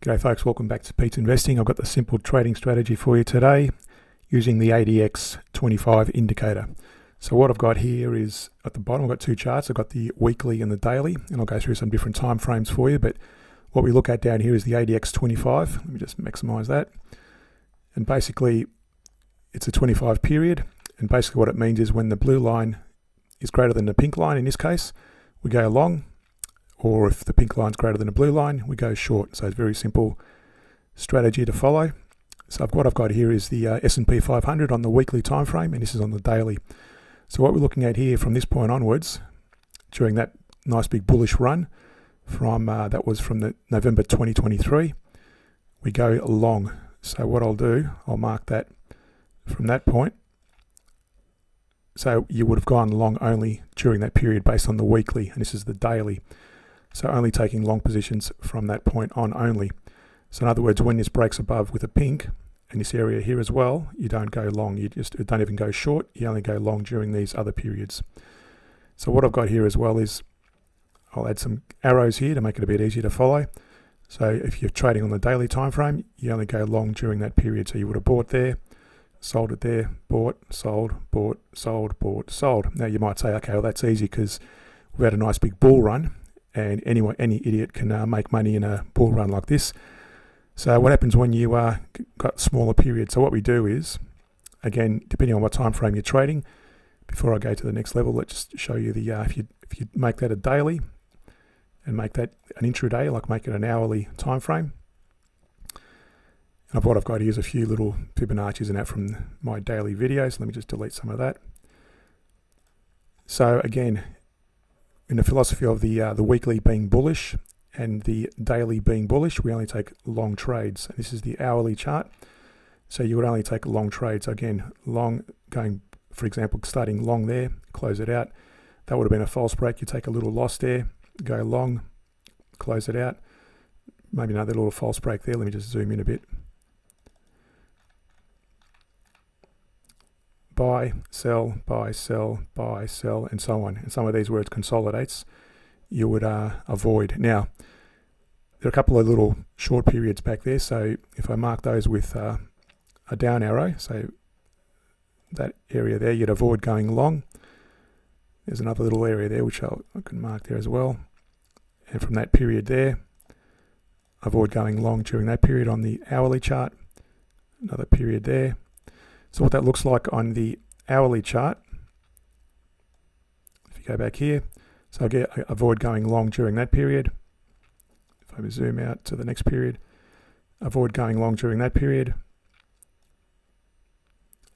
G'day folks, welcome back to Pete's Investing. I've got the simple trading strategy for you today using the ADX25 indicator. So what I've got here is at the bottom, I've got two charts. I've got the weekly and the daily, and I'll go through some different time frames for you. But what we look at down here is the ADX25. Let me just maximize that. And basically, it's a 25 period. And basically what it means is when the blue line is greater than the pink line, in this case, we go long. Or if the pink line is greater than the blue line, we go short. So it's a very simple strategy to follow. So what I've got here is the S&P 500 on the weekly time frame, and this is on the daily. So what we're looking at here from this point onwards, during that nice big bullish run, from that was from the November 2023, we go long. So what I'll do, I'll mark that from that point. So you would have gone long only during that period based on the weekly, and this is the daily. So only taking long positions from that point on only. So in other words, when this breaks above with a pink in this area here as well, you don't go long. You just don't even go short. You only go long during these other periods. So what I've got here as well is I'll add some arrows here to make it a bit easier to follow. So if you're trading on the daily time frame, you only go long during that period. So you would have bought there, sold it there, bought, sold, bought, sold, bought, sold. Now you might say, okay, well that's easy because we've had a nice big bull run. And any idiot can make money in a bull run like this. So what happens when you got smaller periods? So what we do is, again, depending on what time frame you're trading, before I go to the next level, let's just show you the if you make that a daily and make that an intraday, like make it an hourly time frame. And what I've got here is a few little Fibonacci's and that from my daily videos. Let me just delete some of that. So again, in the philosophy of the weekly being bullish and the daily being bullish, we only take long trades. And this is the hourly chart. So you would only take long trades. Again, long going, for example, starting long there, close it out. That would have been a false break. You take a little loss there, go long, close it out. Maybe another little false break there. Let me just zoom in a bit. Buy, sell, buy, sell, buy, sell, and so on. And some of these where it consolidates, you would avoid. Now, there are a couple of little short periods back there. So if I mark those with a down arrow, so that area there, you'd avoid going long. There's another little area there which I can mark there as well. And from that period there, avoid going long during that period on the hourly chart. Another period there. So what that looks like on the hourly chart, if you go back here, so I avoid going long during that period. If I zoom out to the next period, avoid going long during that period,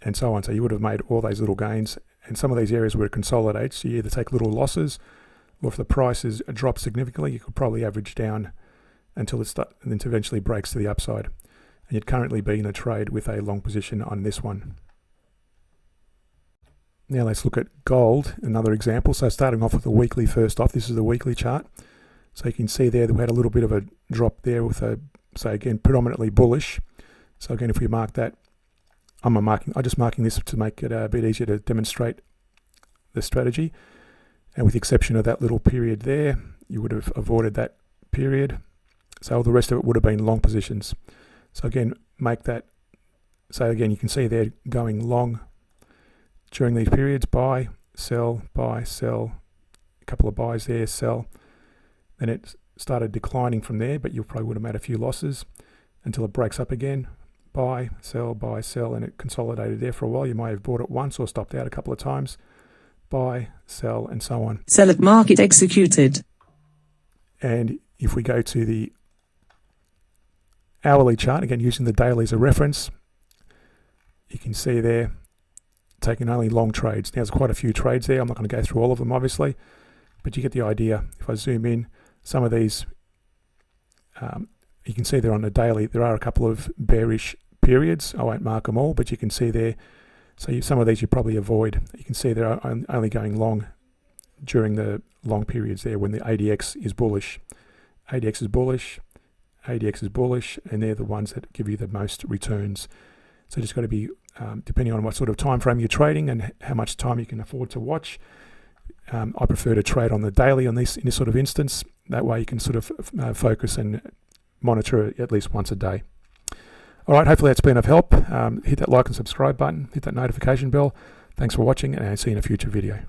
and so on. So you would have made all those little gains, and some of these areas where it consolidates, you either take little losses, or if the prices drop significantly, you could probably average down until it eventually breaks to the upside. And you'd currently be in a trade with a long position on this one. Now let's look at gold, another example. So starting off with the weekly first off, this is the weekly chart. So you can see there that we had a little bit of a drop there with so again, predominantly bullish. So again, if we mark that, I'm just marking this to make it a bit easier to demonstrate the strategy. And with the exception of that little period there, you would have avoided that period. So all the rest of it would have been long positions. So again, make that, so again, you can see they're going long during these periods, buy, sell, a couple of buys there, sell. Then it started declining from there, but you probably would have made a few losses until it breaks up again, buy, sell, and it consolidated there for a while. You might have bought it once or stopped out a couple of times, buy, sell, and so on. Sell at market executed. And if we go to the hourly chart, again using the daily as a reference, you can see there taking only long trades. Now there's quite a few trades there. I'm not going to go through all of them obviously, but you get the idea. If I zoom in, some of these you can see there on the daily there are a couple of bearish periods. I won't mark them all, but you can see there, so some of these you probably avoid. You can see they're only going long during the long periods there when the ADX is bullish. ADX is bullish, ADX is bullish, and they're the ones that give you the most returns. So just got to be, depending on what sort of time frame you're trading and how much time you can afford to watch. I prefer to trade on the daily in this sort of instance. That way you can sort of focus and monitor it at least once a day. All right, hopefully that's been of help. Hit that like and subscribe button, hit that notification bell. Thanks for watching, and I'll see you in a future video.